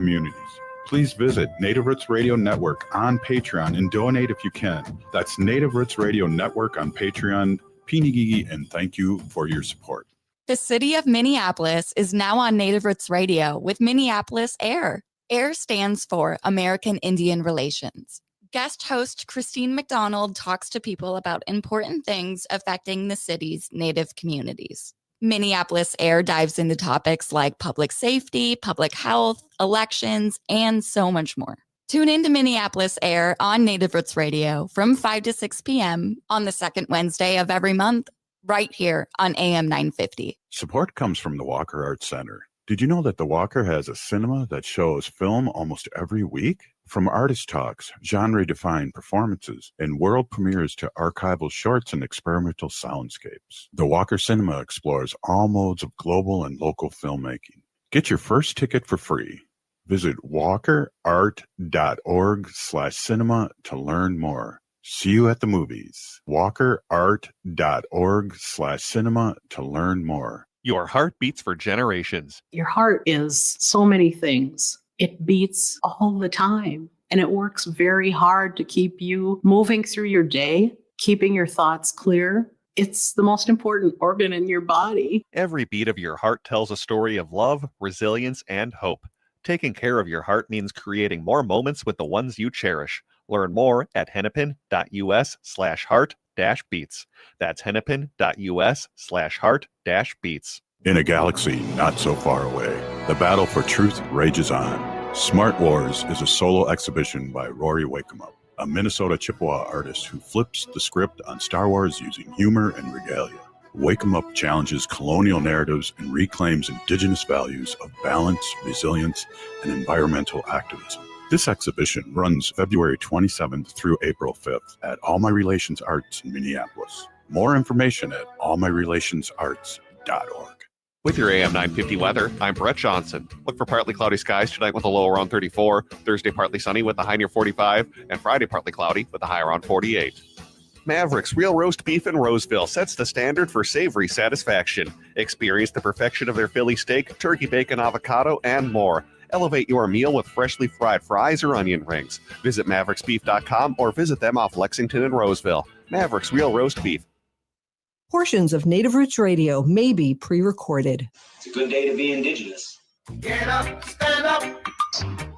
communities. Please visit Native Roots Radio Network on Patreon and donate if you can. That's Native Roots Radio Network on Patreon. Pinigigi, and thank you for your support. The city of Minneapolis is now on Native Roots Radio with Minneapolis AIR. AIR stands for American Indian Relations. Guest host Christine McDonald talks to people about important things affecting the city's Native communities. Minneapolis AIR dives into topics like public safety, public health, elections, and so much more. Tune in to Minneapolis AIR on Native Roots Radio from 5 to 6 p.m. on the second Wednesday of every month, right here on AM 950. Support comes from the Walker Arts Center. Did you know that the Walker has a cinema that shows film almost every week? From artist talks, genre-defined performances, and world premieres to archival shorts and experimental soundscapes, the Walker Cinema explores all modes of global and local filmmaking. Get your first ticket for free. Visit walkerart.org/cinema to learn more. See you at the movies. walkerart.org/cinema to learn more. Your heart beats for generations. Your heart is so many things. It beats all the time, and it works very hard to keep you moving through your day, keeping your thoughts clear. It's the most important organ in your body. Every beat of your heart tells a story of love, resilience, and hope. Taking care of your heart means creating more moments with the ones you cherish. Learn more at hennepin.us/heart-beats. That's hennepin.us/heart-beats. In a galaxy not so far away, the battle for truth rages on. Smart Wars is a solo exhibition by Rory Wakemup, a Minnesota Chippewa artist who flips the script on Star Wars using humor and regalia. Wakemup challenges colonial narratives and reclaims indigenous values of balance, resilience, and environmental activism. This exhibition runs February 27th through April 5th at All My Relations Arts in Minneapolis. More information at allmyrelationsarts.org. With your AM 950 weather, I'm Brett Johnson. Look for partly cloudy skies tonight with a low around 34, Thursday partly sunny with a high near 45, and Friday partly cloudy with a high around 48. Mavericks Real Roast Beef in Roseville sets the standard for savory satisfaction. Experience the perfection of their Philly steak, turkey bacon, avocado, and more. Elevate your meal with freshly fried fries or onion rings. Visit mavericksbeef.com or visit them off Lexington and Roseville. Mavericks Real Roast Beef. Portions of Native Roots Radio may be pre-recorded. It's a good day to be indigenous. Get up, stand up.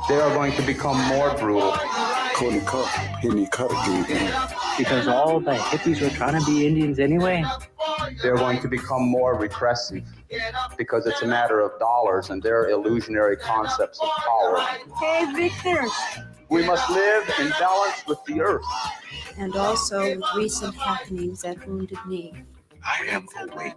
They are going to become more brutal. Because all the hippies were trying to be Indians anyway. They're going to become more repressive because it's a matter of dollars and their illusionary concepts of power. Hey, Victor. We must live in balance with the earth. And also with recent happenings at Wounded Knee. I am awake.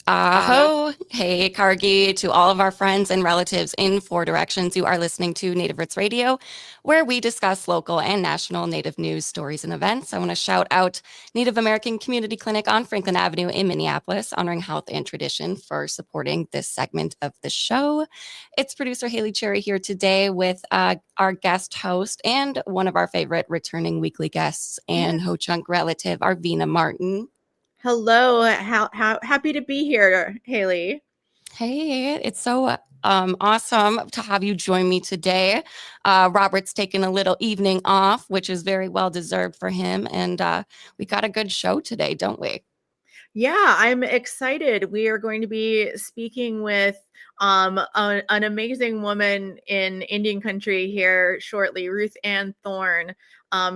Aho, hey Kargi, to all of our friends and relatives in four directions. You are listening to Native Roots Radio, where we discuss local and national Native news, stories, and events. I want to shout out Native American Community Clinic on Franklin Avenue in Minneapolis, honoring health and tradition, for supporting this segment of the show. It's producer Haley Cherry here today with our guest host and one of our favorite returning weekly guests and Ho-Chunk relative, Arvina Martin. Hello, how happy to be here, Haley. Hey, it's so awesome to have you join me today. Robert's taking a little evening off, which is very well deserved for him, and we got a good show today, don't we? Yeah, I'm excited. We are going to be speaking with an amazing woman in Indian country here shortly, Ruth-Ann Thorn,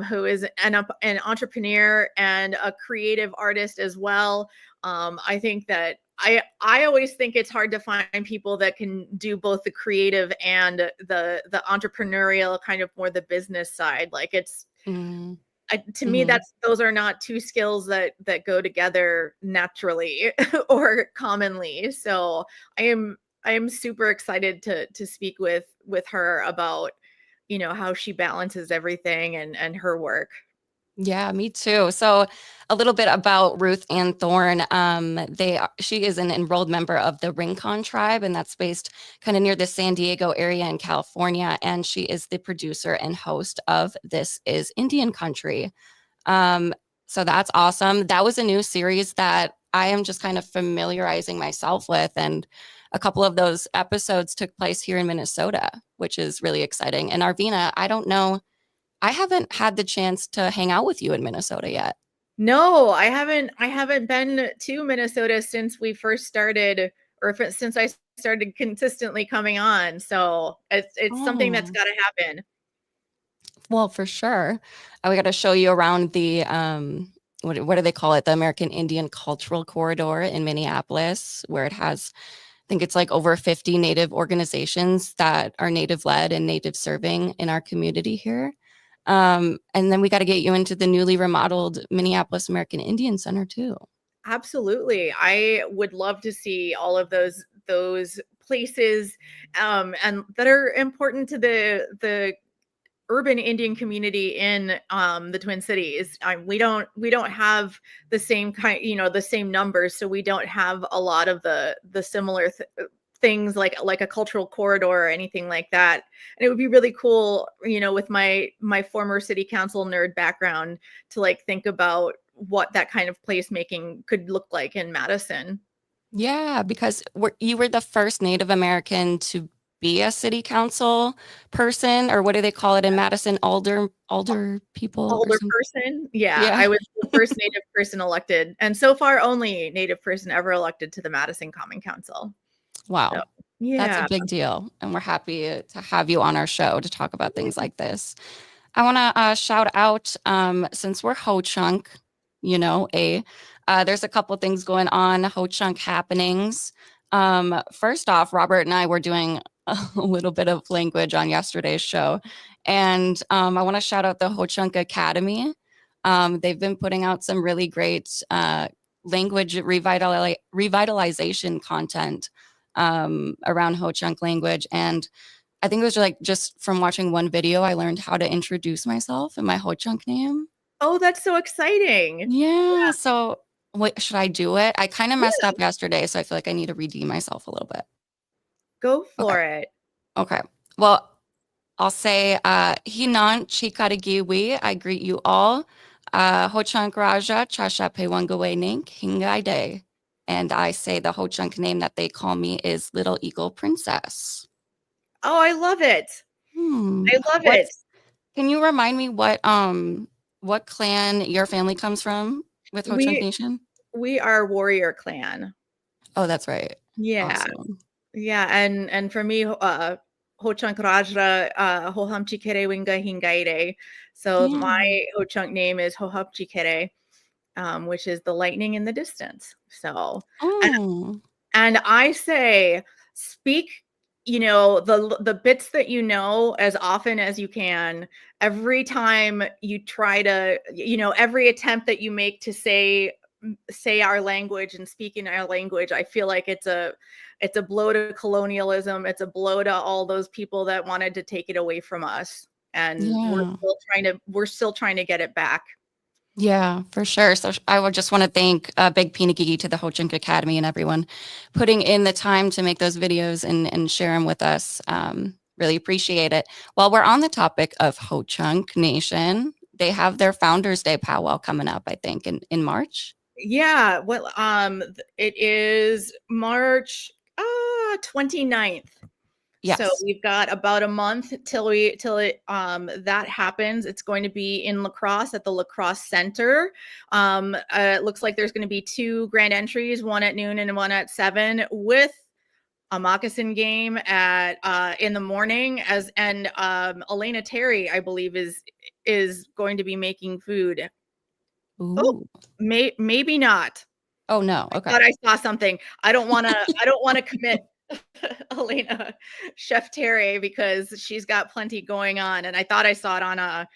who is an entrepreneur and a creative artist as well. I think that I always think it's hard to find people that can do both the creative and the entrepreneurial, kind of more the business side. Like it's to me, those are not two skills that go together naturally or commonly. So I am super excited to speak with her about, you know, how she balances everything and her work. Yeah, me too. So a little bit about Ruth-Ann Thorn. She is an enrolled member of the Rincon tribe, and that's based kind of near the San Diego area in California. And she is the producer and host of This Is Indian Country. So that's awesome. That was a new series that I am just kind of familiarizing myself with. And a couple of those episodes took place here in Minnesota, which is really exciting. And Arvina, I don't know, I haven't had the chance to hang out with you in Minnesota yet. No, I haven't been to Minnesota since we first started, or since I started consistently coming on. So it's something that's Oh. got to happen. Well, for sure. We got to show you around the what do they call it? The American Indian Cultural Corridor in Minneapolis, where it has, I think it's like over 50 Native organizations that are Native led and Native serving in our community here. And then we got to get you into the newly remodeled Minneapolis American Indian Center too. Absolutely. I would love to see all of those places and that are important to the urban Indian community in the Twin Cities. We don't have the same kind, the same numbers, so we don't have a lot of the similar things like a cultural corridor or anything like that. And it would be really cool, with my former city council nerd background, to like think about what that kind of placemaking could look like in Madison. Yeah, because you were the first Native American to be a city council person, or what do they call it in Madison? Alder people or Older something? person. Yeah, Yeah. I was the first Native person elected, and so far only Native person ever elected to the Madison Common Council. Wow. So, That's a yeah. big deal. And we're happy to have you on our show to talk about things like this. I want to shout out, since we're Ho Chunk, there's a couple things going on, Ho Chunk happenings. First off, Robert and I were doing a little bit of language on yesterday's show. And I want to shout out the Ho Chunk Academy. They've been putting out some really great language revitalization content around Ho Chunk language. And I think it was like just from watching one video, I learned how to introduce myself and my Ho Chunk name. Oh, that's so exciting. Yeah. So what should I do it? I kind of messed Yeah. up yesterday, so I feel like I need to redeem myself a little bit. Go for it. Okay. Well, I'll say Hinan Chikarigiwi. I greet you all. Ho Chunk Raja Chasha Pewangawe Nink Hingai Day. And I say the Ho Chunk name that they call me is Little Eagle Princess. Oh, I love it. I love it. Can you remind me what clan your family comes from with Ho Chunk Nation? We are Warrior Clan. Oh, that's right. Yeah. Awesome. Yeah, and for me, Ho Chunk Rajra, Hoham Chikere Winga Hingaire. So my Ho Chunk name is Hohap Chikere, which is the lightning in the distance. So, and I say, speak, the bits that you know as often as you can. Every time you try to, every attempt that you make to say our language and speak in our language, I feel like it's a blow to colonialism. It's a blow to all those people that wanted to take it away from us. And we're still trying to get it back. Yeah, for sure. So I would just want to thank Big Pinagigi to the Ho Chunk Academy and everyone putting in the time to make those videos and share them with us. Really appreciate it. While we're on the topic of Ho Chunk Nation, they have their Founders Day powwow coming up, I think, in March. Yeah, well, it is March 29th. Yes. So we've got about a month till that happens. It's going to be in La Crosse at the La Crosse Center. It looks like there's going to be 2 grand entries, one at noon and one at 7, with a moccasin game at in the morning. And Elena Terry, I believe, is going to be making food. Ooh. Oh, maybe not. Oh no. Okay. I thought I saw something. I don't want to commit Elena Chef Terry because she's got plenty going on. And I thought I saw it on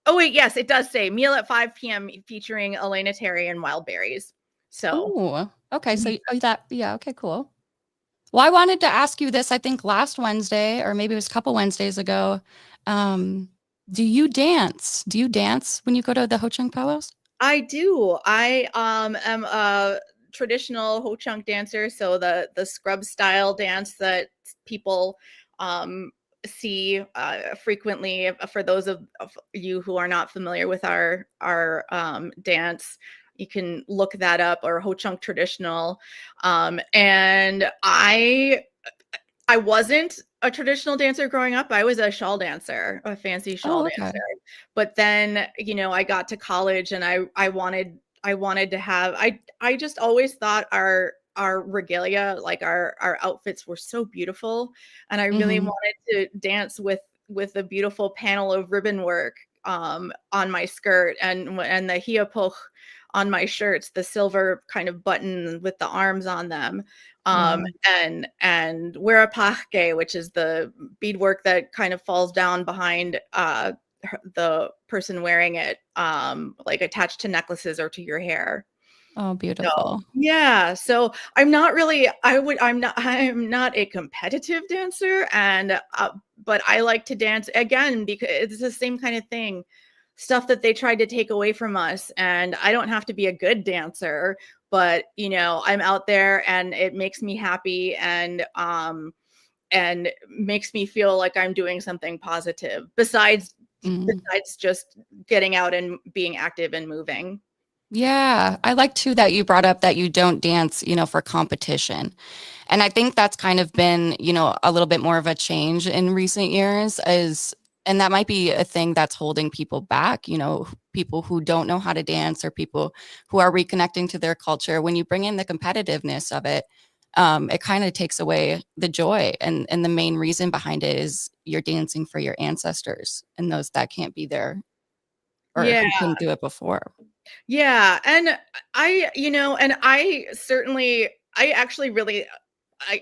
oh wait, yes, it does say meal at 5 p.m. featuring Elena Terry and wild berries. So okay. So okay, cool. Well, I wanted to ask you this, I think last Wednesday, or maybe it was a couple Wednesdays ago. Do you dance? Do you dance when you go to the Ho Chunk powwows? I do. I am a traditional Ho Chunk dancer, so the scrub style dance that people see frequently. For those of you who are not familiar with our dance, You can look that up, or Ho Chunk traditional. And I wasn't a traditional dancer growing up. I was a shawl dancer, a fancy shawl dancer. But then, I got to college, and I wanted to have, I just always thought our regalia, like our outfits, were so beautiful, and I really wanted to dance with a beautiful panel of ribbon work on my skirt, and the hiapoch on my shirts, the silver kind of button with the arms on them, and werapachke, which is the beadwork that kind of falls down behind the person wearing it, like attached to necklaces or to your hair. Oh, beautiful. So, yeah. So I'm not really, I'm not a competitive dancer, and, but I like to dance again, because it's the same kind of thing, stuff that they tried to take away from us. And I don't have to be a good dancer, but I'm out there, and it makes me happy, and makes me feel like I'm doing something positive besides just getting out and being active and moving. Yeah, I like too that you brought up that you don't dance, for competition. And I think that's kind of been, a little bit more of a change in recent years, and that might be a thing that's holding people back, people who don't know how to dance, or people who are reconnecting to their culture. When you bring in the competitiveness of it, it kind of takes away the joy. And the main reason behind it is you're dancing for your ancestors and those that can't be there, or who couldn't do it before. Yeah. And I certainly, I actually really,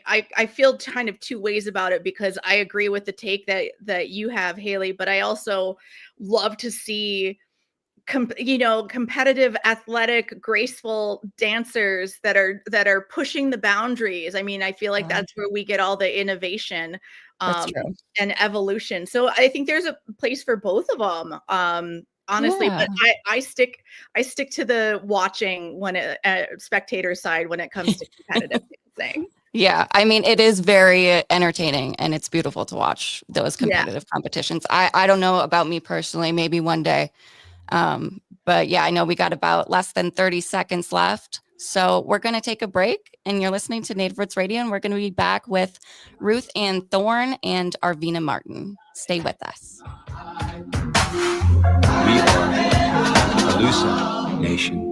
I feel kind of two ways about it, because I agree with the take that you have, Haley, but I also love to see competitive, athletic, graceful dancers that are pushing the boundaries. I mean, I feel like that's where we get all the innovation and evolution. So I think there's a place for both of them. Honestly, but I stick to the watching spectator side when it comes to competitive dancing. Yeah, I mean, it is very entertaining, and it's beautiful to watch those competitive competitions. I don't know about me personally, maybe one day. But yeah, I know we got about less than 30 seconds left. So we're going to take a break, and you're listening to Native Roots Radio, and we're going to be back with Ruth-Ann Thorn and Arvina Martin. Stay with us. We are Alusa Nation.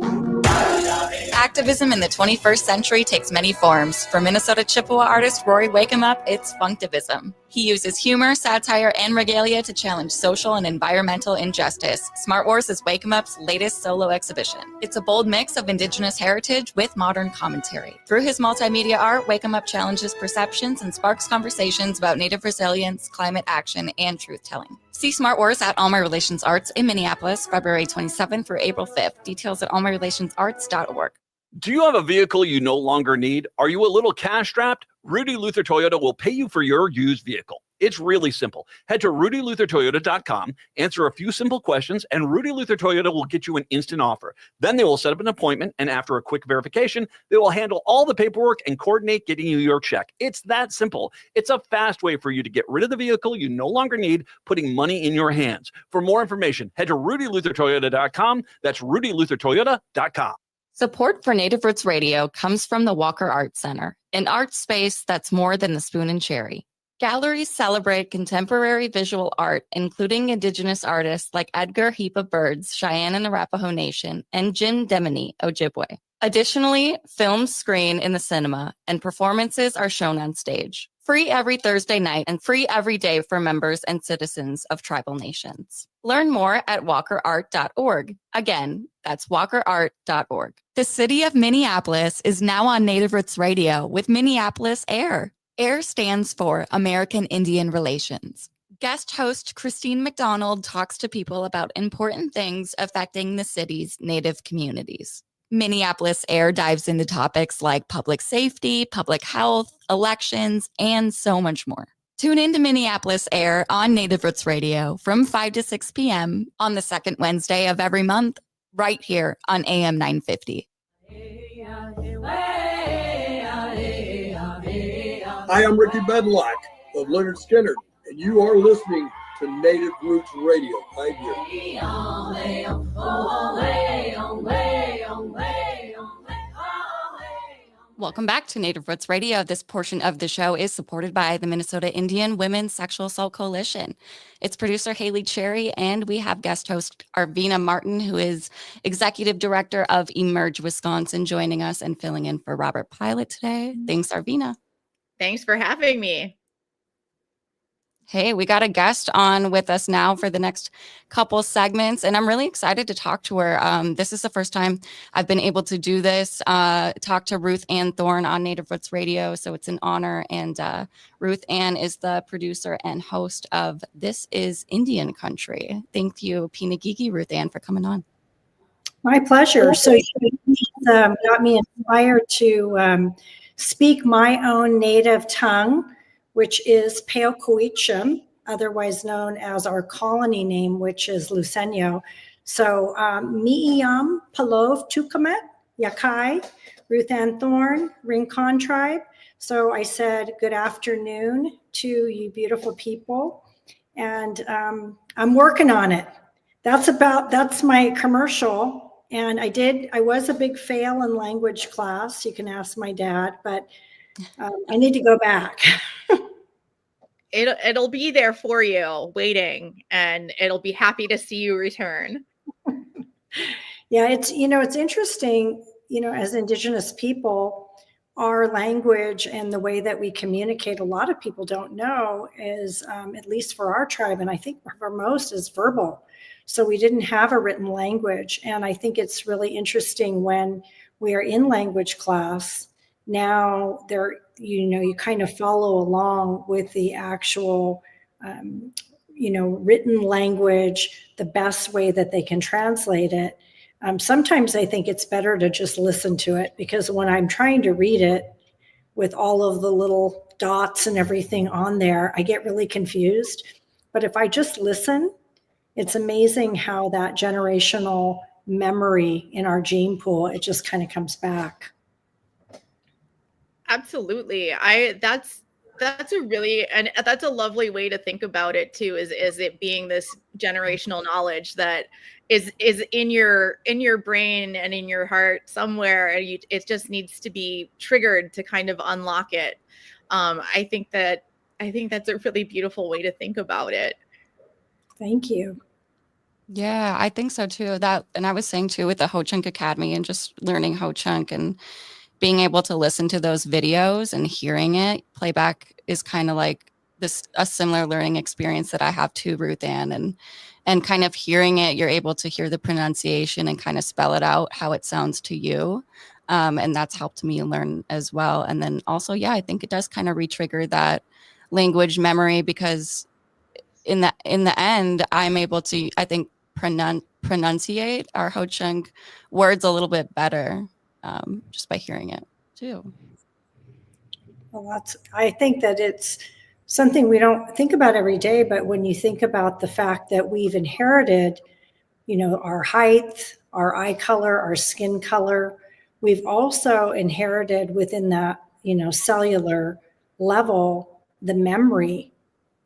Activism in the 21st century takes many forms. For Minnesota Chippewa artist Rory Wakeup, it's Funktivism. He uses humor, satire, and regalia to challenge social and environmental injustice. Smart Wars is Wakeup's latest solo exhibition. It's a bold mix of Indigenous heritage with modern commentary. Through his multimedia art, Wakeup challenges perceptions and sparks conversations about Native resilience, climate action, and truth-telling. See Smart Wars at All My Relations Arts in Minneapolis, February 27th through April 5th. Details at allmyrelationsarts.org. Do you have a vehicle you no longer need? Are you a little cash-strapped? Rudy Luther Toyota will pay you for your used vehicle. It's really simple. Head to rudyluthertoyota.com, answer a few simple questions, and Rudy Luther Toyota will get you an instant offer. Then they will set up an appointment, and after a quick verification, they will handle all the paperwork and coordinate getting you your check. It's that simple. It's a fast way for you to get rid of the vehicle you no longer need, putting money in your hands. For more information, head to rudyluthertoyota.com. That's rudyluthertoyota.com. Support for Native Roots Radio comes from the Walker Art Center, an art space that's more than the spoon and cherry. Galleries celebrate contemporary visual art, including Indigenous artists like Edgar Heap of Birds, Cheyenne and Arapaho Nation, and Jim Demini, Ojibwe. Additionally, films screen in the cinema, and performances are shown on stage. Free every Thursday night and free every day for members and citizens of tribal nations. Learn more at walkerart.org. Again, that's walkerart.org. The city of Minneapolis is now on Native Roots Radio with Minneapolis Air. AIR stands for American Indian Relations. Guest host Christine McDonald talks to people about important things affecting the city's Native communities. Minneapolis Air dives into topics like public safety, public health, elections, and so much more. Tune in to Minneapolis Air on Native Roots Radio from 5 to 6 p.m. on the second Wednesday of every month, right here on AM 950. Hi, I'm Ricky Bedlock of Leonard Skinner, and you are listening to Native Roots Radio right here. Welcome back to Native Roots Radio. This portion of the show is supported by the Minnesota Indian Women's Sexual Assault Coalition. It's producer Haley Cherry, and we have guest host Arvina Martin, who is executive director of Emerge Wisconsin, joining us and filling in for Robert Pilot today. Thanks, Arvina. Thanks for having me. Hey, we got a guest on with us now for the next couple segments, and I'm really excited to talk to her. This is the first time I've been able to do this, talk to Ruth-Ann Thorn on Native Roots Radio, so it's an honor. And Ruth-Ann is the producer and host of This is Indian Country. Thank you, Pinagigi Ruth-Ann, for coming on. My pleasure. So you got me inspired to speak my own native tongue, which is Peokuichim, otherwise known as our colony name, which is Lucenio. So Mi'iyam, Palov, Tukamet, Yakai, Ruth-Ann Thorn, Rincon tribe. So I said, good afternoon to you beautiful people. And I'm working on it. That's my commercial. And I was a big fail in language class. You can ask my dad, but I need to go back. It'll be there for you waiting, and it'll be happy to see you return. Yeah, it's interesting, as Indigenous people, our language and the way that we communicate, a lot of people don't know is, at least for our tribe, and I think for most, is verbal. So we didn't have a written language. And I think it's really interesting when we are in language class, now you kind of follow along with the actual, written language, the best way that they can translate it. Sometimes I think it's better to just listen to it, because when I'm trying to read it with all of the little dots and everything on there, I get really confused. But if I just listen, it's amazing how that generational memory in our gene pool, it just kind of comes back. Absolutely. That's a lovely way to think about it too, is it being this generational knowledge that is in your brain and in your heart somewhere, and it just needs to be triggered to kind of unlock it. I think that's a really beautiful way to think about it. Thank you. Yeah, I think so too. And I was saying too, with the Ho Chunk Academy and just learning Ho Chunk and being able to listen to those videos and hearing it playback is kind of like a similar learning experience that I have too, Ruth-Ann, and kind of hearing it, you're able to hear the pronunciation and kind of spell it out how it sounds to you. And that's helped me learn as well. And then also, yeah, I think it does kind of re-trigger that language memory, because in the end, I'm able to, I think, pronunciate our Ho Chunk words a little bit better just by hearing it too. Well, I think that it's something we don't think about every day, but when you think about the fact that we've inherited, our height, our eye color, our skin color, we've also inherited within that, cellular level, the memory.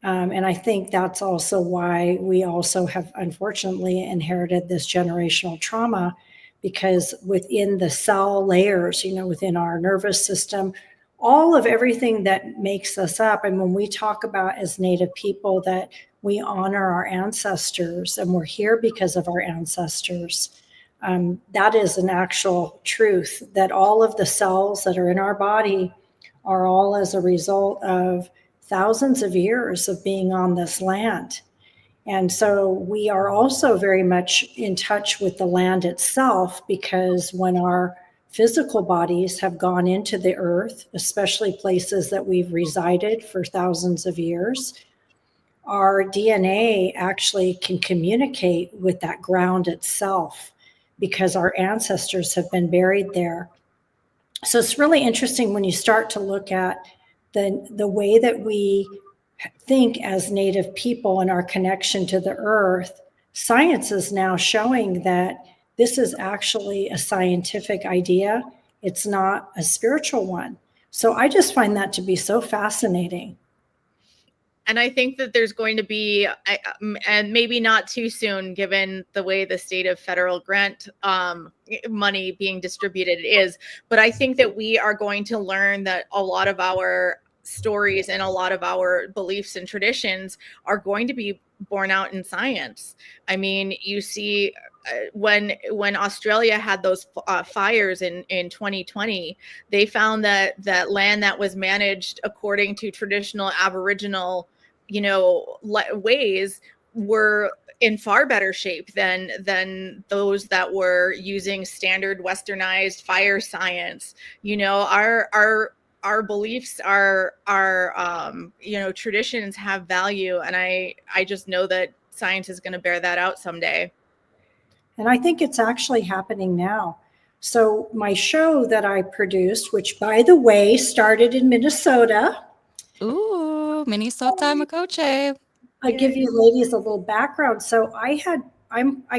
And I think that's also why we also have unfortunately inherited this generational trauma, because within the cell layers, within our nervous system, all of everything that makes us up. And when we talk about as Native people that we honor our ancestors and we're here because of our ancestors, that is an actual truth, that all of the cells that are in our body are all as a result of thousands of years of being on this land. And so we are also very much in touch with the land itself, because when our physical bodies have gone into the earth, especially places that we've resided for thousands of years, our DNA actually can communicate with that ground itself, because our ancestors have been buried there. So it's really interesting when you start to look at the way that we think as Native people and our connection to the earth. Science is now showing that this is actually a scientific idea. It's not a spiritual one. So I just find that to be so fascinating. And I think that there's going to be, and maybe not too soon, given the way the state of federal grant money being distributed is, but I think that we are going to learn that a lot of our stories and a lot of our beliefs and traditions are going to be borne out in science. I mean, you see, when Australia had those fires in 2020, they found that land that was managed according to traditional Aboriginal, ways were in far better shape than those that were using standard westernized fire science. Our beliefs, our traditions have value, and I just know that science is going to bear that out someday. And I think it's actually happening now. So my show that I produced, which by the way started in Minnesota. Ooh, Minnesota Makoche. I give you ladies a little background. So I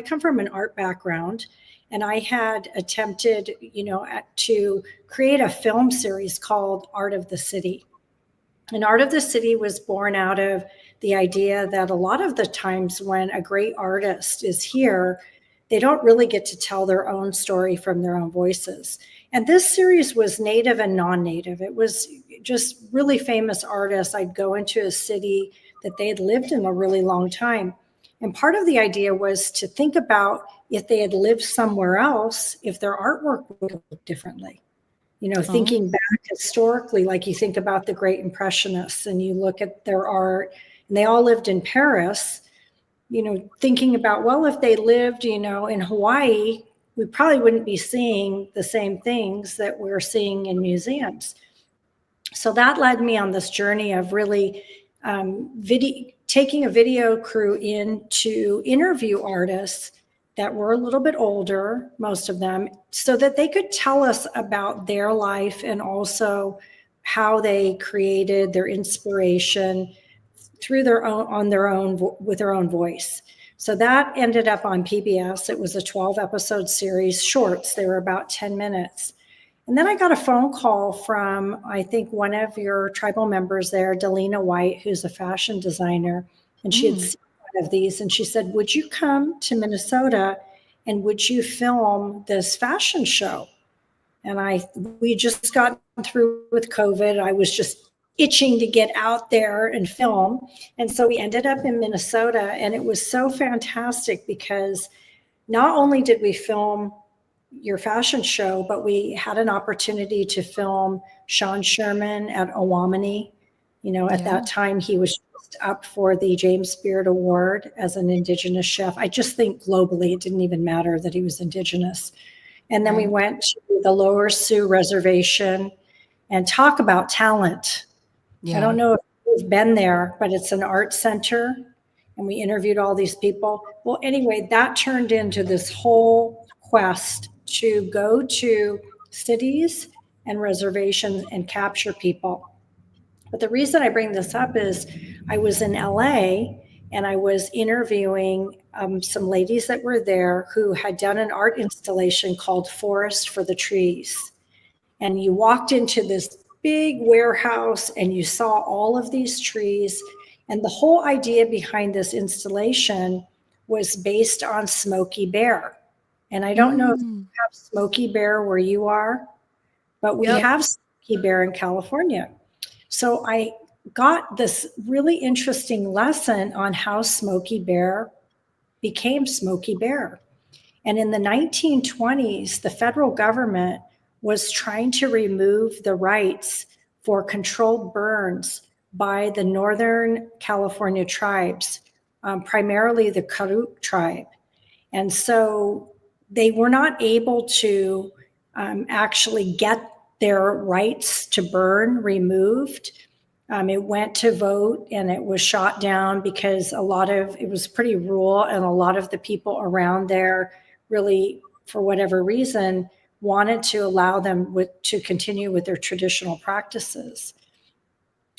come from an art background, and I had attempted, to create a film series called Art of the City. And Art of the City was born out of the idea that a lot of the times when a great artist is here, they don't really get to tell their own story from their own voices. And this series was native and non-native. It was just really famous artists. I'd go into a city that they had lived in a really long time. And part of the idea was to think about if they had lived somewhere else, if their artwork would look differently. Thinking back historically, like you think about the Great Impressionists and you look at their art, and they all lived in Paris, thinking about, well, if they lived, in Hawaii, we probably wouldn't be seeing the same things that we're seeing in museums. So that led me on this journey of really taking a video crew in to interview artists that were a little bit older, most of them, so that they could tell us about their life and also how they created their inspiration through with their own voice. So that ended up on PBS. It was a 12-episode series, shorts. They were about 10 minutes. And then I got a phone call from, I think, one of your tribal members there, Delina White, who's a fashion designer. And she had seen one of these, and she said, would you come to Minnesota and would you film this fashion show? And we just got through with COVID. I was just itching to get out there and film. And so we ended up in Minnesota, and it was so fantastic because not only did we film your fashion show, but we had an opportunity to film Sean Sherman at Owamini. At that time, he was just up for the James Beard Award as an Indigenous chef. I just think globally, it didn't even matter that he was Indigenous. And then we went to the Lower Sioux Reservation and talk about talent. I don't know if you've been there, but it's an art center, and we interviewed all these people. Well, anyway, that turned into this whole quest to go to cities and reservations and capture people. But the reason I bring this up is I was in LA and I was interviewing some ladies that were there who had done an art installation called Forest for the Trees. And you walked into this big warehouse and you saw all of these trees. And the whole idea behind this installation was based on Smokey Bear. And I don't know if you have Smokey Bear where you are, but we have Smokey Bear in California. So I got this really interesting lesson on how Smokey Bear became Smokey Bear. And in the 1920s, the federal government was trying to remove the rights for controlled burns by the Northern California tribes, primarily the Karuk tribe. And so they were not able to actually get their rights to burn removed. It went to vote and it was shot down because it was pretty rural, and a lot of the people around there really, for whatever reason, wanted to allow them to continue with their traditional practices.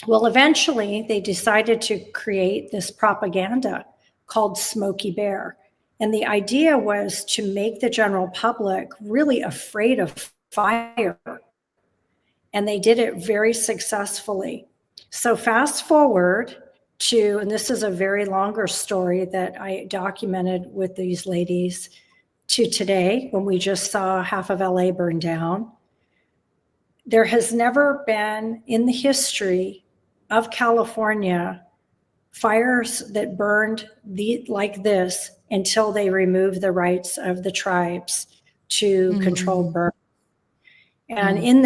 Well, eventually they decided to create this propaganda called Smokey Bear. And the idea was to make the general public really afraid of fire. And they did it very successfully. So fast forward and this is a very longer story that I documented with these ladies, to today when we just saw half of LA burn down. There has never been in the history of California fires that burned like this until they removed the rights of the tribes to control burn. And in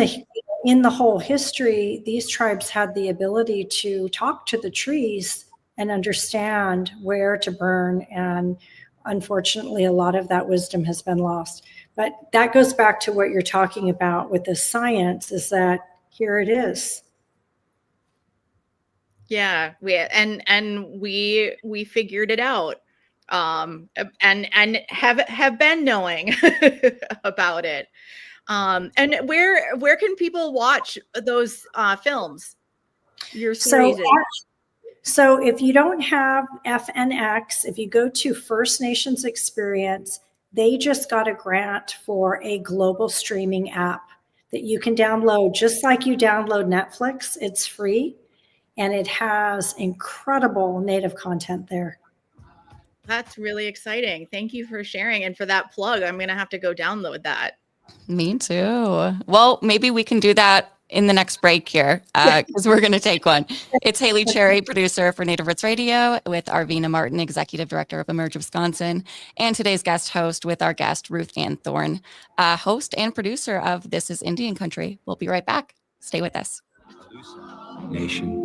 the whole history, these tribes had the ability to talk to the trees and understand where to burn. And unfortunately, a lot of that wisdom has been lost. But that goes back to what you're talking about with the science, is that here it is. Yeah, we figured it out, and have been knowing about it. And where can people watch those films? Your series. So if you don't have FNX, if you go to First Nations Experience, they just got a grant for a global streaming app that you can download, just like you download Netflix. It's free, and it has incredible Native content there. That's really exciting. Thank you for sharing, and for that plug. I'm going to have to go download that. Me too. Well, maybe we can do that in the next break here, because we're going to take one. It's Haley Cherry, producer for Native Roots Radio, with Arvina Martin, executive director of Emerge Wisconsin, and today's guest host with our guest, Ruth-Ann Thorn, host and producer of This is Indian Country. We'll be right back. Stay with us. Nation.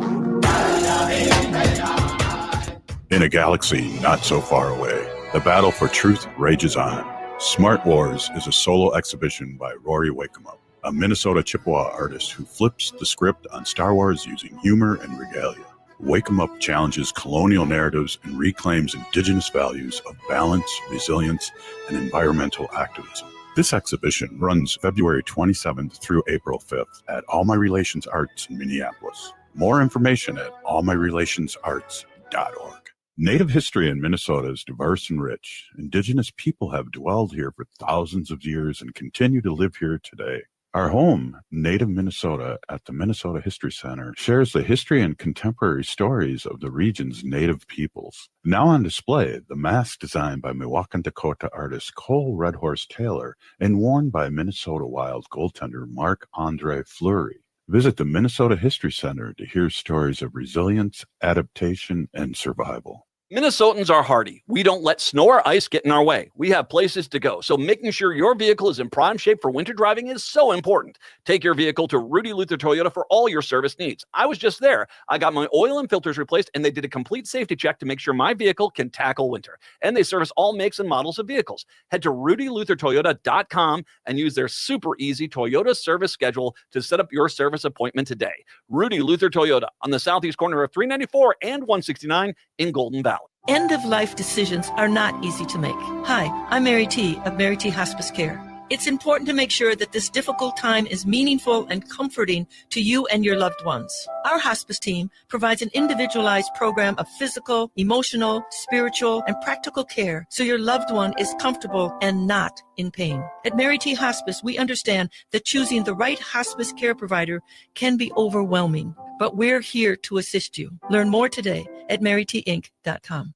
In a galaxy not so far away, the battle for truth rages on. Smart Wars is a solo exhibition by Rory Wakemup, a Minnesota Chippewa artist who flips the script on Star Wars using humor and regalia. Wakemup challenges colonial narratives and reclaims indigenous values of balance, resilience, and environmental activism. This exhibition runs February 27th through April 5th at All My Relations Arts in Minneapolis. More information at allmyrelationsarts.org. Native history in Minnesota is diverse and rich. Indigenous people have dwelled here for thousands of years and continue to live here today. Our home, Native Minnesota, at the Minnesota History Center, shares the history and contemporary stories of the region's Native peoples. Now on display, the mask designed by Milwaukee, Dakota artist Cole Red Horse Taylor and worn by Minnesota Wild goaltender Marc-Andre Fleury. Visit the Minnesota History Center to hear stories of resilience, adaptation, and survival. Minnesotans are hardy. We don't let snow or ice get in our way. We have places to go. So making sure your vehicle is in prime shape for winter driving is so important. Take your vehicle to Rudy Luther Toyota for all your service needs. I was just there. I got my oil and filters replaced, and they did a complete safety check to make sure my vehicle can tackle winter. And they service all makes and models of vehicles. Head to rudyluthertoyota.com and use their super easy Toyota service schedule to set up your service appointment today. Rudy Luther Toyota on the southeast corner of 394 and 169 in Golden Valley. End-of-life decisions are not easy to make. Hi, I'm Mary T. of Mary T. Hospice Care. It's important to make sure that this difficult time is meaningful and comforting to you and your loved ones. Our hospice team provides an individualized program of physical, emotional, spiritual, and practical care so your loved one is comfortable and not in pain. At Mary T. Hospice, we understand that choosing the right hospice care provider can be overwhelming, but we're here to assist you. Learn more today at marytinc.com.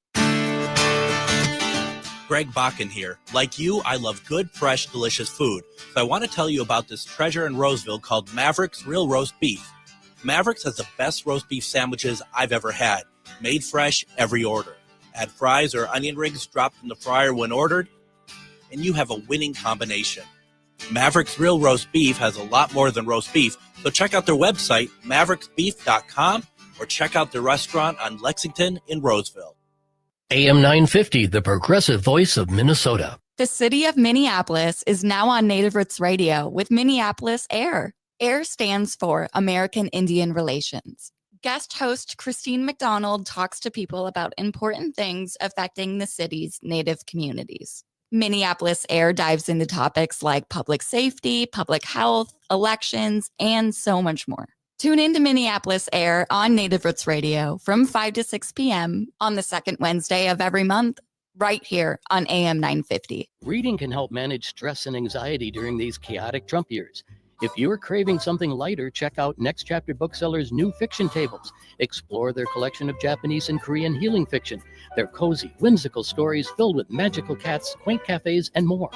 Greg Bakken here. Like you, I love good, fresh, delicious food. So I want to tell you about this treasure in Roseville called Maverick's Real Roast Beef. Maverick's has the best roast beef sandwiches I've ever had. Made fresh every order. Add fries or onion rings dropped in the fryer when ordered, and you have a winning combination. Maverick's Real Roast Beef has a lot more than roast beef, so check out their website, mavericksbeef.com, or check out their restaurant on Lexington in Roseville. AM 950, the progressive voice of Minnesota. The city of Minneapolis is now on Native Roots Radio with Minneapolis AIR. AIR stands for American Indian Relations. Guest host Christine McDonald talks to people about important things affecting the city's Native communities. Minneapolis AIR dives into topics like public safety, public health, elections, and so much more. Tune in to Minneapolis AIR on Native Roots Radio from 5 to 6 p.m. on the second Wednesday of every month, right here on AM 950. Reading can help manage stress and anxiety during these chaotic Trump years. If you're craving something lighter, check out Next Chapter Booksellers' new fiction tables. Explore their collection of Japanese and Korean healing fiction. They're cozy, whimsical stories filled with magical cats, quaint cafes, and more.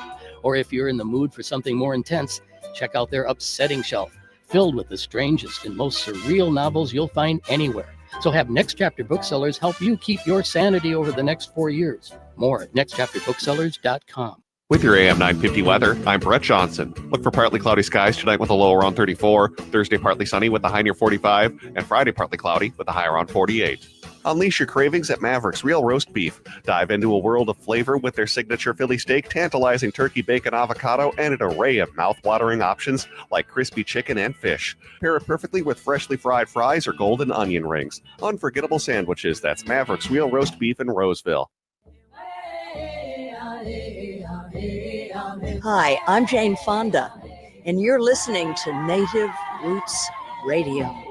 Or if you're in the mood for something more intense, check out their upsetting shelf, filled with the strangest and most surreal novels you'll find anywhere. So have Next Chapter Booksellers help you keep your sanity over the next 4 years. More at nextchapterbooksellers.com. With your AM 950 weather, I'm Brett Johnson. Look for partly cloudy skies tonight with a low around 34, Thursday partly sunny with a high near 45, and Friday partly cloudy with a high around 48. Unleash your cravings at Maverick's Real Roast Beef. Dive into a world of flavor with their signature Philly steak, tantalizing turkey, bacon, avocado, and an array of mouth-watering options like crispy chicken and fish. Pair it perfectly with freshly fried fries or golden onion rings. Unforgettable sandwiches. That's Maverick's Real Roast Beef in Roseville. Hi, I'm Jane Fonda, and you're listening to Native Roots Radio.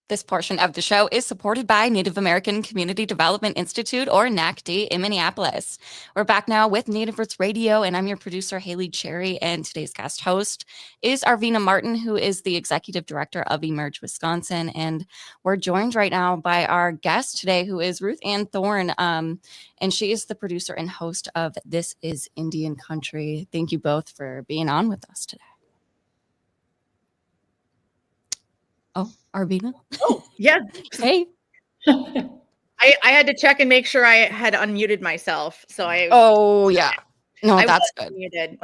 This portion of the show is supported by Native American Community Development Institute, or NACD, in Minneapolis. We're back now with Native Roots Radio, and I'm your producer, Haley Cherry, and today's guest host is Arvina Martin, who is the executive director of Emerge Wisconsin, and we're joined right now by our guest today, who is Ruth-Ann Thorn, and she is the producer and host of This Is Indian Country. Thank you both for being on with us today. Oh, Arvina. Oh, yeah. Hey. I had to check and make sure I had unmuted myself. So Oh, yeah. No, I that's was good. muted.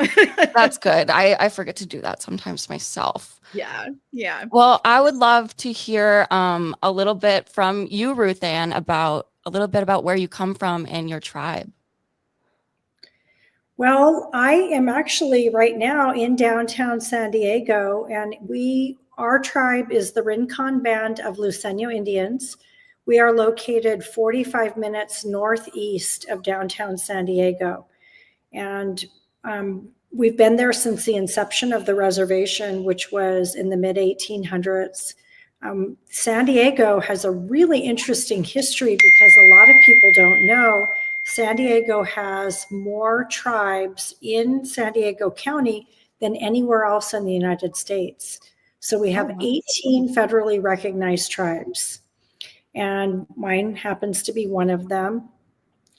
That's good. I forget to do that sometimes myself. Yeah. Yeah. Well, I would love to hear a little bit from you, Ruth-Ann, about where you come from and your tribe. Well, I am actually right now in downtown San Diego, and our tribe is the Rincon Band of Luiseño Indians. We are located 45 minutes northeast of downtown San Diego. And we've been there since the inception of the reservation, which was in the mid-1800s. San Diego has a really interesting history because a lot of people don't know San Diego has more tribes in San Diego County than anywhere else in the United States. So we have 18 federally recognized tribes, and mine happens to be one of them.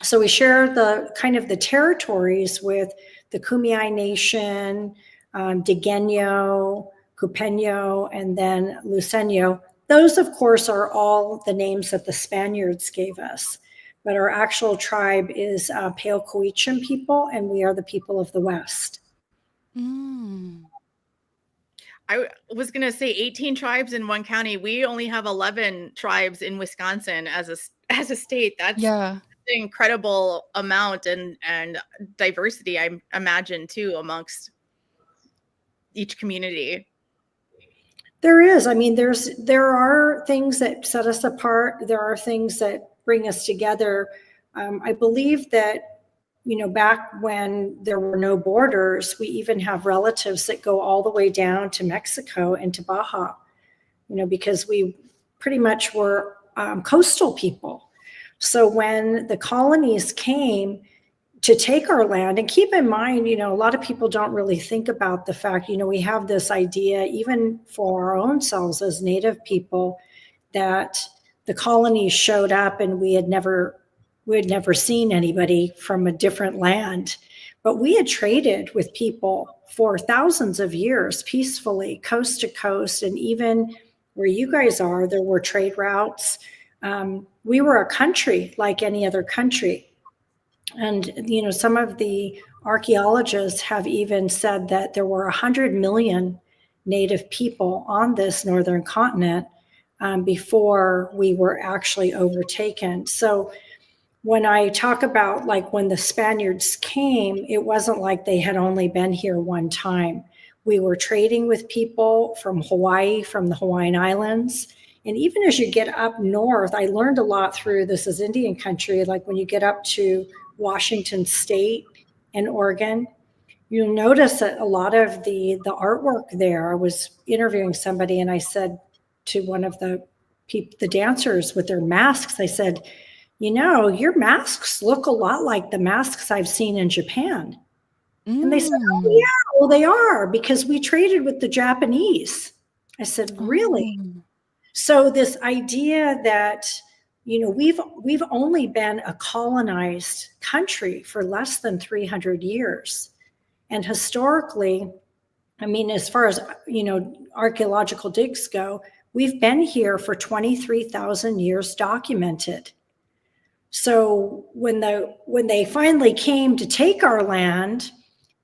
So we share the kind of the territories with the Kumeyaay Nation, Digueño, Cupeño, and then Luiseño. Those, of course, are all the names that the Spaniards gave us. But our actual tribe is Pale-Coichin people, and we are the people of the West. Mm. I was going to say 18 tribes in one county. We only have 11 tribes in Wisconsin as a state. That's an incredible amount and diversity, I imagine, too, amongst each community. There is. I mean, there are things that set us apart. There are things that bring us together. I believe that, back when there were no borders, we even have relatives that go all the way down to Mexico and to Baja, because we pretty much were coastal people. So when the colonies came to take our land, and keep in mind, a lot of people don't really think about the fact, we have this idea, even for our own selves as Native people, that the colonies showed up and we had never seen anybody from a different land. But we had traded with people for thousands of years peacefully, coast to coast, and even where you guys are, there were trade routes. We were a country like any other country. And, some of the archaeologists have even said that there were 100 million Native people on this northern continent before we were actually overtaken. So when I talk about when the Spaniards came, it wasn't like they had only been here one time. We were trading with people from Hawaii, from the Hawaiian Islands. And even as you get up north, I learned a lot through This Is Indian Country. Like when you get up to Washington State and Oregon, you'll notice that a lot of the artwork there. I was interviewing somebody and I said to one of the dancers with their masks, I said, your masks look a lot like the masks I've seen in Japan. And they said, oh, yeah, well, they are, because we traded with the Japanese. I said, really? So this idea that, we've only been a colonized country for less than 300 years. And historically, as far as, archaeological digs go, we've been here for 23,000 years documented. So when they finally came to take our land,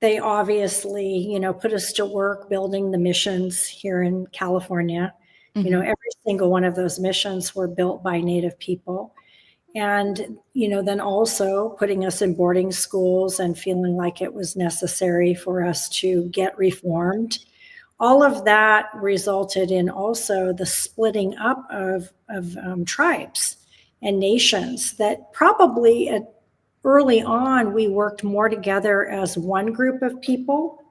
they obviously, put us to work building the missions here in California. Every single one of those missions were built by Native people. And, then also putting us in boarding schools and feeling like it was necessary for us to get reformed. All of that resulted in also the splitting up of tribes and nations that probably early on, we worked more together as one group of people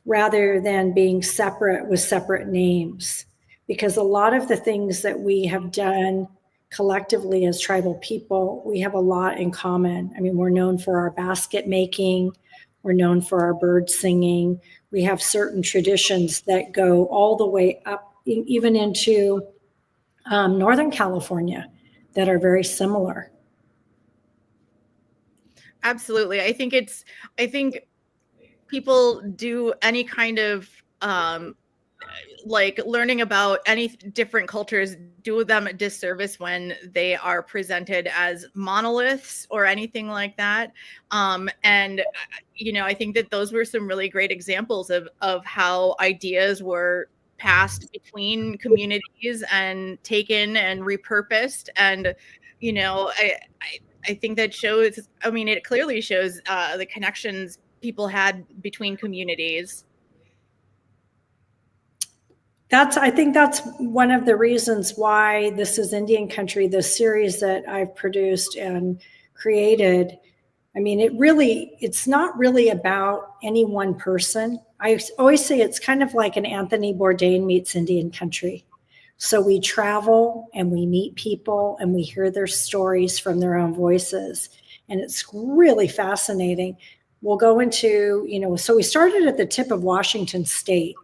rather than being separate with separate names. Because a lot of the things that we have done collectively as tribal people, we have a lot in common. We're known for our basket making. We're known for our bird singing. We have certain traditions that go all the way up, even into Northern California, that are very similar. Absolutely. I think people do any kind of like learning about any different cultures do them a disservice when they are presented as monoliths or anything like that. And I think that those were some really great examples of how ideas were passed between communities and taken and repurposed. And I think that shows, it clearly shows the connections people had between communities. I think that's one of the reasons why This is Indian Country, the series that I've produced and created. It's not really about any one person. I always say it's kind of like an Anthony Bourdain meets Indian Country. So we travel and we meet people and we hear their stories from their own voices. And it's really fascinating. We'll go into, so we started at the tip of Washington State.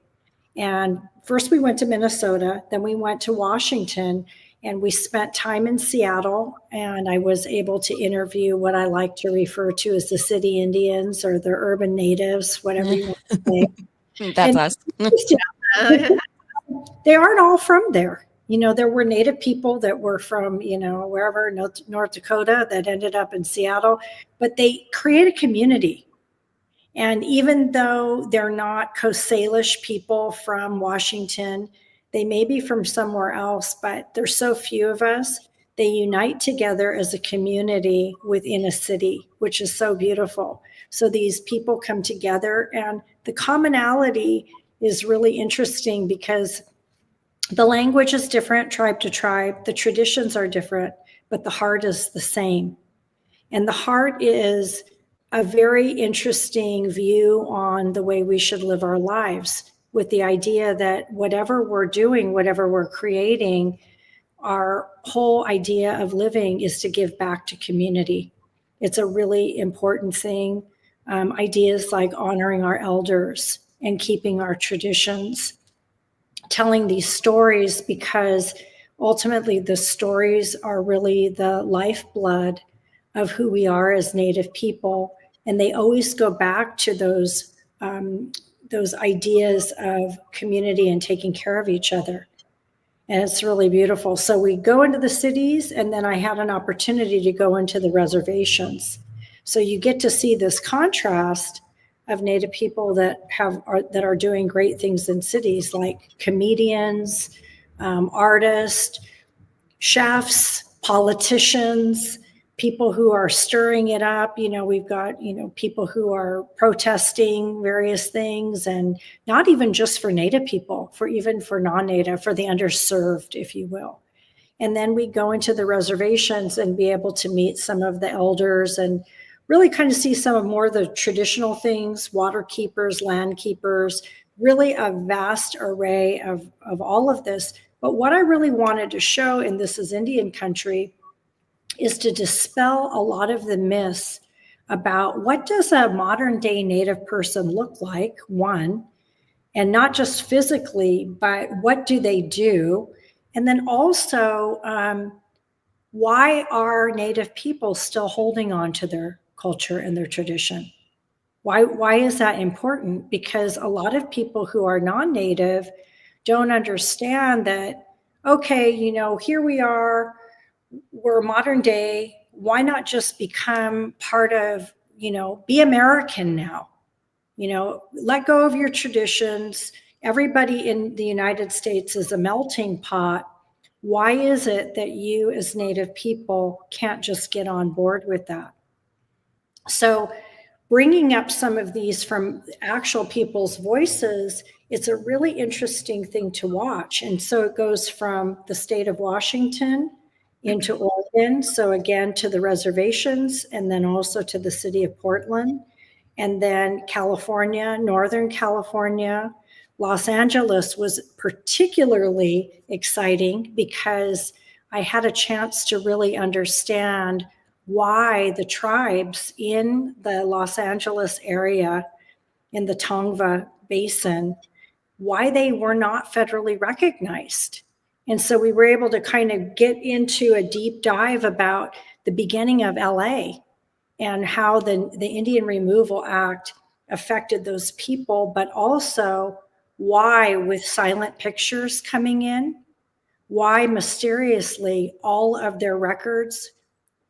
And first we went to Minnesota, then we went to Washington, and we spent time in Seattle. And I was able to interview what I like to refer to as the city Indians or the urban natives, whatever you want to say. That's us. They aren't all from there. There were Native people that were from, wherever, North Dakota, that ended up in Seattle, but they create a community. And even though they're not Coast Salish people from Washington, they may be from somewhere else, but there's so few of us. They unite together as a community within a city, which is so beautiful. So these people come together, and the commonality is really interesting because the language is different, tribe to tribe. The traditions are different, but the heart is the same. And the heart is a very interesting view on the way we should live our lives, with the idea that whatever we're doing, whatever we're creating, our whole idea of living is to give back to community. It's a really important thing. Ideas like honoring our elders and keeping our traditions, telling these stories, because ultimately the stories are really the lifeblood of who we are as Native people. And they always go back to those ideas of community and taking care of each other. And it's really beautiful. So we go into the cities, and then I had an opportunity to go into the reservations. So you get to see this contrast of Native people that are doing great things in cities, like comedians, artists, chefs, politicians, people who are stirring it up. We've got, people who are protesting various things, and not even just for Native people, even for non-Native, for the underserved, if you will. And then we go into the reservations and be able to meet some of the elders and really kind of see some of more of the traditional things, water keepers, land keepers, really a vast array of all of this. But what I really wanted to show in This is Indian Country is to dispel a lot of the myths about what does a modern day Native person look like, one, and not just physically, but what do they do? And then also, why are Native people still holding on to their culture and their tradition? Why is that important? Because a lot of people who are non-Native don't understand that, okay, here we are, we're modern day. Why not just become part of, be American now? Let go of your traditions. Everybody in the United States is a melting pot. Why is it that you as Native people can't just get on board with that? So bringing up some of these from actual people's voices, it's a really interesting thing to watch. And so it goes from the state of Washington into Oregon. So again, to the reservations, and then also to the city of Portland, and then California, Northern California. Los Angeles was particularly exciting because I had a chance to really understand why the tribes in the Los Angeles area, in the Tongva Basin, why they were not federally recognized. And so we were able to kind of get into a deep dive about the beginning of LA and how the Indian Removal Act affected those people, but also why, with silent pictures coming in, why mysteriously all of their records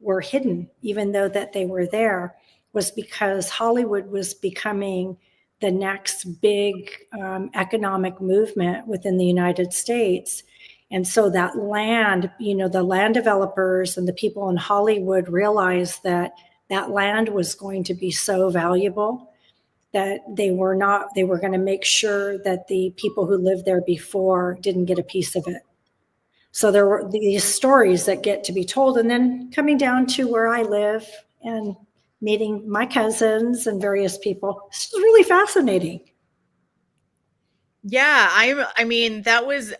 were hidden, even though that they were there, was because Hollywood was becoming the next big economic movement within the United States. And so that land, the land developers and the people in Hollywood realized that that land was going to be so valuable that they were going to make sure that the people who lived there before didn't get a piece of it. So there were these stories that get to be told, and then coming down to where I live and meeting my cousins and various people. It's really fascinating. Yeah, I mean, that was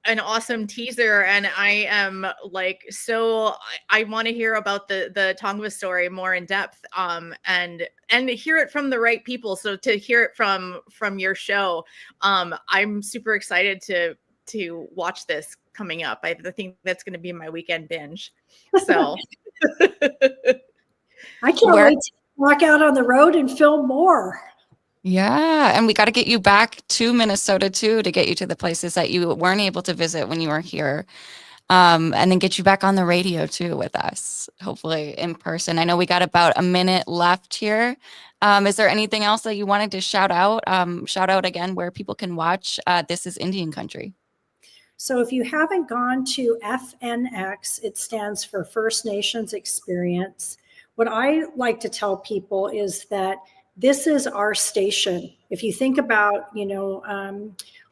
an awesome teaser, and I am like, so I want to hear about the Tongva story more in depth, and hear it from the right people. So to hear it from your show, I'm super excited to watch this coming up. I think that's going to be my weekend binge. So I can't wait to walk out on the road and film more. Yeah, and we got to get you back to Minnesota too, to get you to the places that you weren't able to visit when you were here, and then get you back on the radio too with us, hopefully in person. I know we got about a minute left here. Is there anything else that you wanted to shout out? Shout out again where people can watch This is Indian Country. So if you haven't gone to FNX, it stands for First Nations Experience. What I like to tell people is that this is our station. If you think about,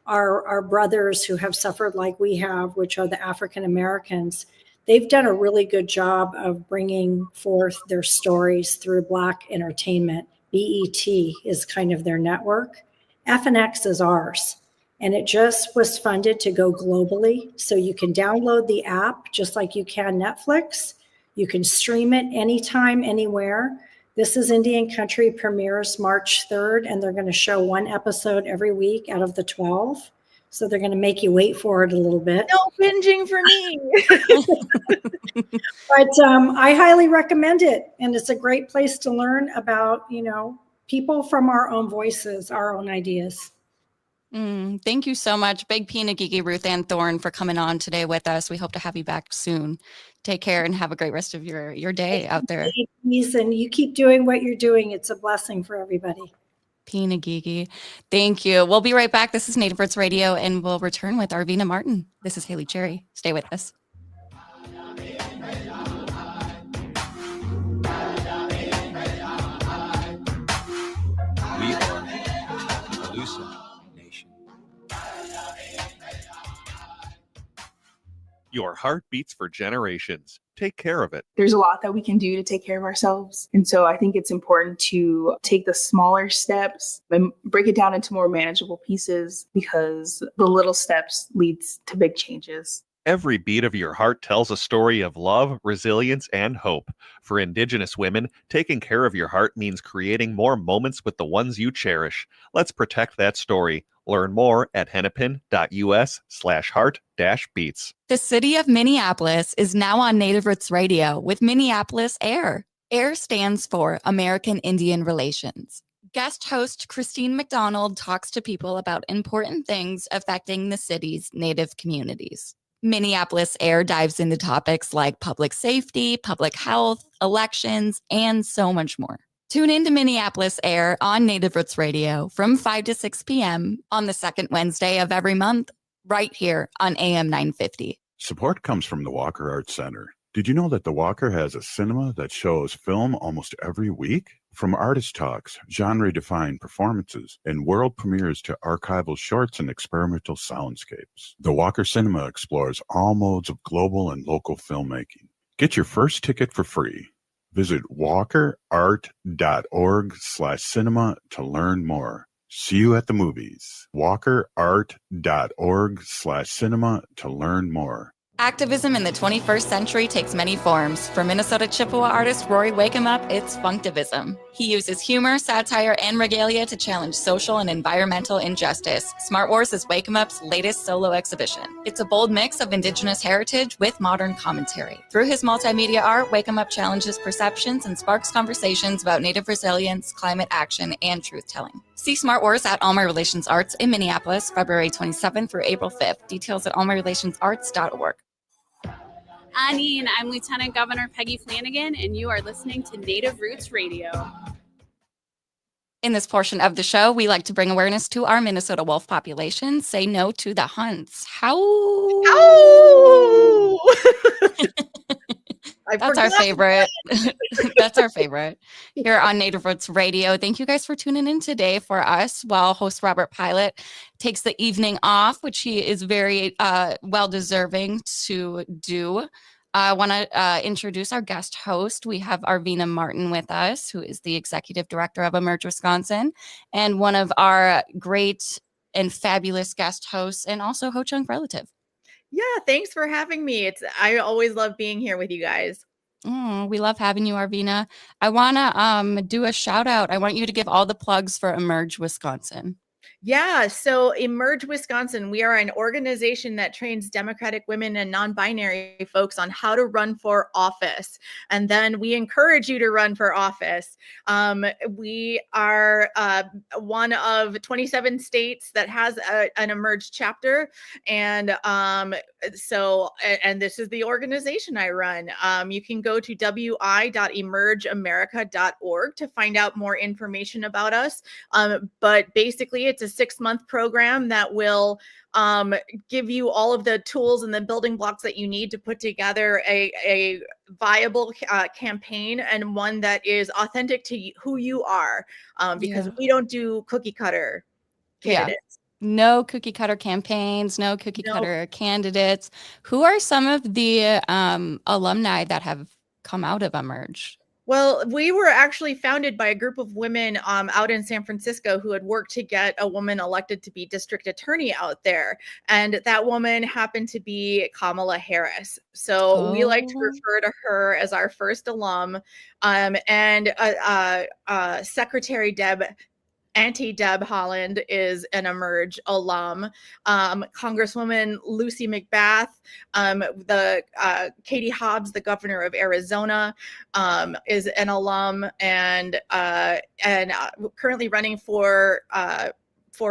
our brothers who have suffered like we have, which are the African Americans, they've done a really good job of bringing forth their stories through Black entertainment. BET is kind of their network. FNX is ours. And it just was funded to go globally. So you can download the app just like you can Netflix. You can stream it anytime, anywhere. This is Indian Country premieres March 3rd, and they're going to show one episode every week out of the 12. So they're going to make you wait for it a little bit. No binging for me. But I highly recommend it. And it's a great place to learn about, people from our own voices, our own ideas. Thank you so much. Big Pinagigi Ruth-Ann Thorn for coming on today with us. We hope to have you back soon. Take care and have a great rest of your day out there. And you keep doing what you're doing. It's a blessing for everybody. Pinagigi. Thank you. We'll be right back. This is Native Roots Radio, and we'll return with Arvina Martin. This is Haley Cherry. Stay with us. We are Nation. Your heart beats for generations. Take care of it. There's a lot that we can do to take care of ourselves. And so I think it's important to take the smaller steps and break it down into more manageable pieces, because the little steps leads to big changes. Every beat of your heart tells a story of love, resilience, and hope. For Indigenous women, taking care of your heart means creating more moments with the ones you cherish. Let's protect that story. Learn more at hennepin.us/heart-beats. The city of Minneapolis is now on Native Roots Radio with Minneapolis AIR. AIR stands for American Indian Relations. Guest host Christine McDonald talks to people about important things affecting the city's Native communities. Minneapolis AIR dives into topics like public safety, public health, elections, and so much more. Tune in to Minneapolis AIR on Native Roots Radio from 5 to 6 p.m. on the second Wednesday of every month, right here on AM 950. Support comes from the Walker Arts Center. Did you know that the Walker has a cinema that shows film almost every week? From artist talks, genre-defined performances, and world premieres to archival shorts and experimental soundscapes, the Walker Cinema explores all modes of global and local filmmaking. Get your first ticket for free. Visit walkerart.org/cinema to learn more. See you at the movies. walkerart.org/cinema to learn more. Activism in the 21st century takes many forms. For Minnesota Chippewa artist Rory Wakeup, it's Funktivism. He uses humor, satire, and regalia to challenge social and environmental injustice. Smart Wars is Wakeup's latest solo exhibition. It's a bold mix of Indigenous heritage with modern commentary. Through his multimedia art, Wakeup challenges perceptions and sparks conversations about Native resilience, climate action, and truth-telling. See Smart Wars at All My Relations Arts in Minneapolis, February 27th through April 5th. Details at allmyrelationsarts.org. Annie, and I'm Lieutenant Governor Peggy Flanagan, and you are listening to Native Roots Radio. In this portion of the show, we like to bring awareness to our Minnesota wolf population. Say no to the hunts. How? That's our favorite. That's our favorite here on Native Roots Radio. Thank you guys for tuning in today for us while host Robert Pilot takes the evening off, which he is very well deserving to do. I want to introduce our guest host. We have Arvina Martin with us, who is the executive director of Emerge Wisconsin and one of our great and fabulous guest hosts and also Ho Chunk relative. Yeah, thanks for having me. I always love being here with you guys. We love having you, Arvina. I want to do a shout out. I want you to give all the plugs for Emerge Wisconsin. Yeah, so Emerge Wisconsin, we are an organization that trains Democratic women and non-binary folks on how to run for office. And then we encourage you to run for office. We are one of 27 states that has an Emerge chapter. And this is the organization I run. You can go to wi.emergeamerica.org to find out more information about us. But basically, it's a 6-month program that will give you all of the tools and the building blocks that you need to put together a viable campaign, and one that is authentic to who you are, because we don't do cookie cutter candidates. Yeah. No cookie cutter campaigns, no cookie cutter candidates. Who are some of the alumni that have come out of Emerge? Well, we were actually founded by a group of women out in San Francisco who had worked to get a woman elected to be district attorney out there. And that woman happened to be Kamala Harris. So we like to refer to her as our first alum. And Secretary Auntie Deb Haaland is an Emerge alum. Congresswoman Lucy McBath, Katie Hobbs, the governor of Arizona, is an alum, and currently running for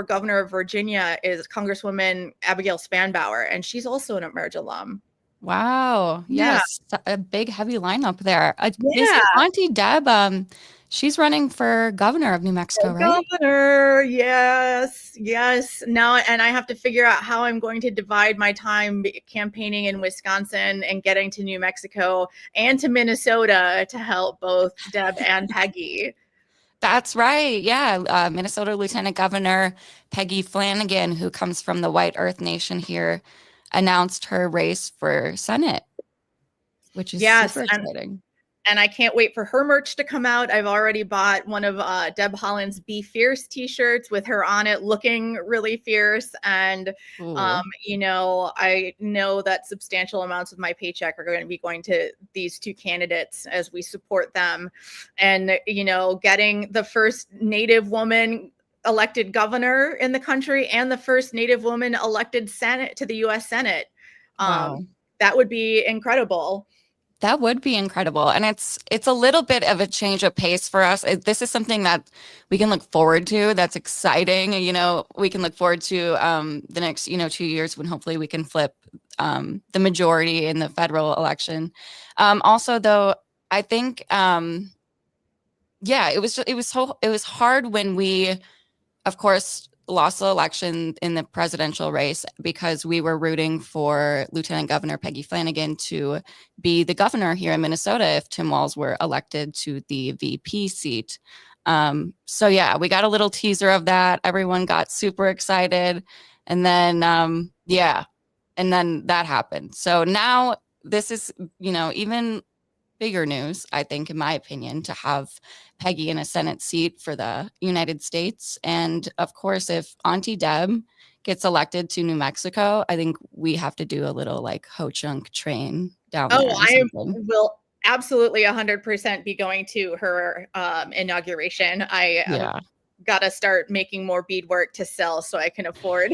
governor of Virginia is Congresswoman Abigail Spanbauer, and she's also an Emerge alum. Wow. Yes. Yeah. A big, heavy lineup there. Auntie Deb, she's running for governor of New Mexico, right? Governor, yes. Now, and I have to figure out how I'm going to divide my time campaigning in Wisconsin and getting to New Mexico and to Minnesota to help both Deb and Peggy. That's right. Yeah. Minnesota Lieutenant Governor Peggy Flanagan, who comes from the White Earth Nation here, announced her race for Senate, which is super exciting. And I can't wait for her merch to come out. I've already bought one of Deb Holland's Be Fierce t-shirts with her on it looking really fierce. And, you know, I know that substantial amounts of my paycheck are going to be going to these two candidates as we support them. And, you know, getting the first Native woman elected governor in the country and the first Native woman elected Senate to the U.S. Senate. Wow. That would be incredible. That would be incredible. And it's a little bit of a change of pace for us. This is something that we can look forward to. That's exciting. You know, we can look forward to the next, you know, 2 years when hopefully we can flip the majority in the federal election. Also, though, I think, yeah, it was hard when we, of course, lost the election in the presidential race because we were rooting for Lieutenant Governor Peggy Flanagan to be the governor here in Minnesota if Tim Walz were elected to the VP seat. So yeah, we got a little teaser of that. Everyone got super excited. And then, yeah, and then that happened. So now this is, you know, even bigger news, I think, in my opinion, to have Peggy in a Senate seat for the United States. And of course, if Auntie Deb gets elected to New Mexico, I think we have to do a little like ho-chunk train down there. I will absolutely 100% be going to her inauguration. I got to start making more beadwork to sell so I can afford.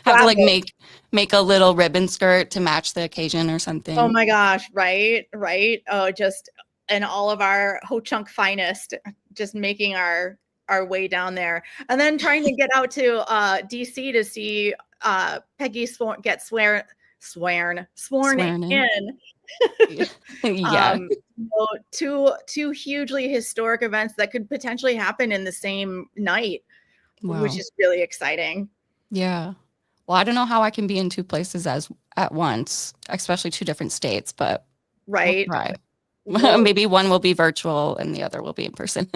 Have to like make a little ribbon skirt to match the occasion or something. Oh my gosh, right. Oh, just and all of our ho-chunk finest, just making our way down there, and then trying to get out to DC to see Peggy get sworn in. Yeah. So two hugely historic events that could potentially happen in the same night, which is really exciting. Yeah. Well, I don't know how I can be in two places at once, especially two different states, but right. We'll try. Maybe one will be virtual and the other will be in person.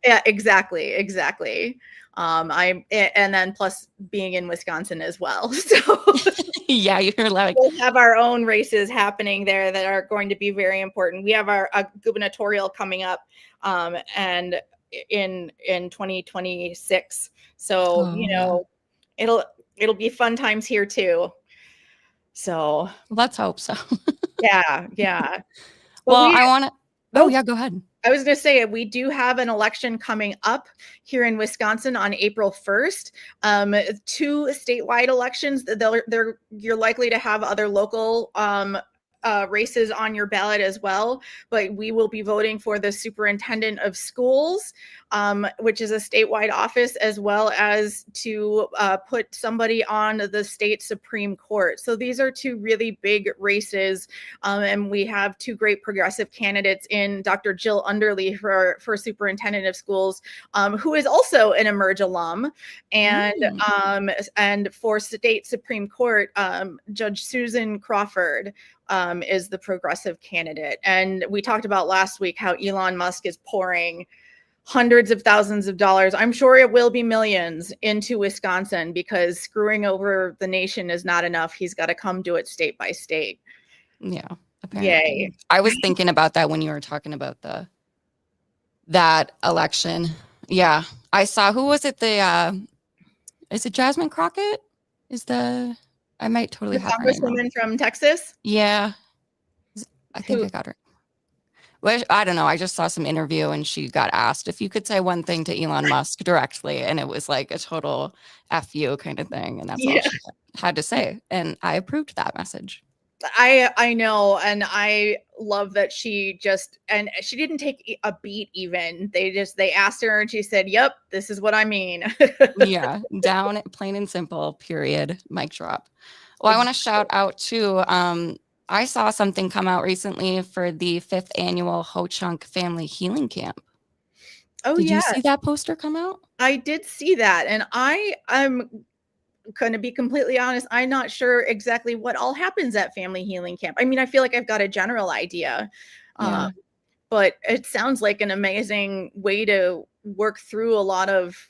Yeah, exactly. And then plus being in Wisconsin as well. So yeah, you're like we'll have our own races happening there that are going to be very important. We have our gubernatorial coming up and in 2026. So, you know, it'll be fun times here too. So let's hope so. Yeah. Well, I want to. Oh, yeah, go ahead. I was going to say, we do have an election coming up here in Wisconsin on April 1st. 2 statewide elections. You're likely to have other local races on your ballot as well, but we will be voting for the superintendent of schools, which is a statewide office, as well as to put somebody on the state Supreme Court. So these are 2 really big races, and we have 2 great progressive candidates in Dr. Jill Underly for superintendent of schools, who is also an Emerge alum, and for state Supreme Court, Judge Susan Crawford is the progressive candidate. And we talked about last week how Elon Musk is pouring hundreds of thousands of dollars, I'm sure it will be millions, into Wisconsin because screwing over the nation is not enough. He's got to come do it state by state. Yeah. Apparently. Yay. I was thinking about that when you were talking about that election. Yeah. I saw, who was it? Is it Jasmine Crockett? I might totally have her name wrong. Congresswoman from Texas? Yeah. I think I got her. Well, I don't know. I just saw some interview and she got asked if you could say one thing to Elon Musk directly. And it was like a total F you kind of thing. And that's all she had to say. And I approved that message. I know. And I love that she didn't take a beat even. They asked her and she said, yep, this is what I mean. Yeah. Down, plain and simple, period. Mic drop. Well, I want to shout out to, I saw something come out recently for the 5th annual Ho-Chunk Family Healing Camp. Oh, Did you see that poster come out? I did see that. And I'm going to be completely honest. I'm not sure exactly what all happens at Family Healing Camp. I mean, I feel like I've got a general idea, but it sounds like an amazing way to work through a lot of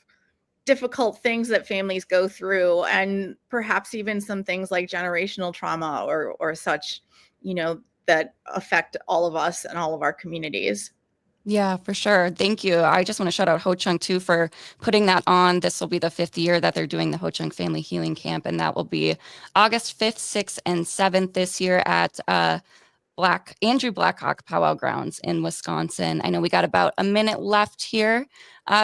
difficult things that families go through, and perhaps even some things like generational trauma or such, that affect all of us and all of our communities. Yeah, for sure. Thank you. I just want to shout out Ho Chunk too for putting that on. This will be the 5th year that they're doing the Ho Chunk Family Healing Camp, and that will be August 5th, 6th, and 7th this year at Andrew Blackhawk Powwow Grounds in Wisconsin. I know we got about a minute left here.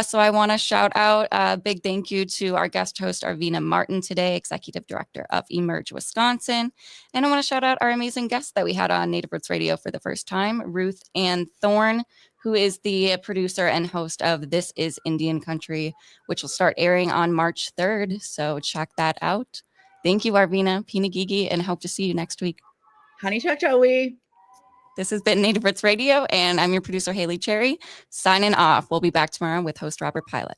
So I want to shout out a big thank you to our guest host, Arvina Martin today, Executive Director of Emerge Wisconsin. And I want to shout out our amazing guest that we had on Native Roots Radio for the first time, Ruth-Ann Thorn, who is the producer and host of This Is Indian Country, which will start airing on March 3rd. So check that out. Thank you, Arvina, Pinagigi, and hope to see you next week. Honey Chuck Joey. This has been Native Roots Radio, and I'm your producer, Haley Cherry, signing off. We'll be back tomorrow with host Robert Pilot.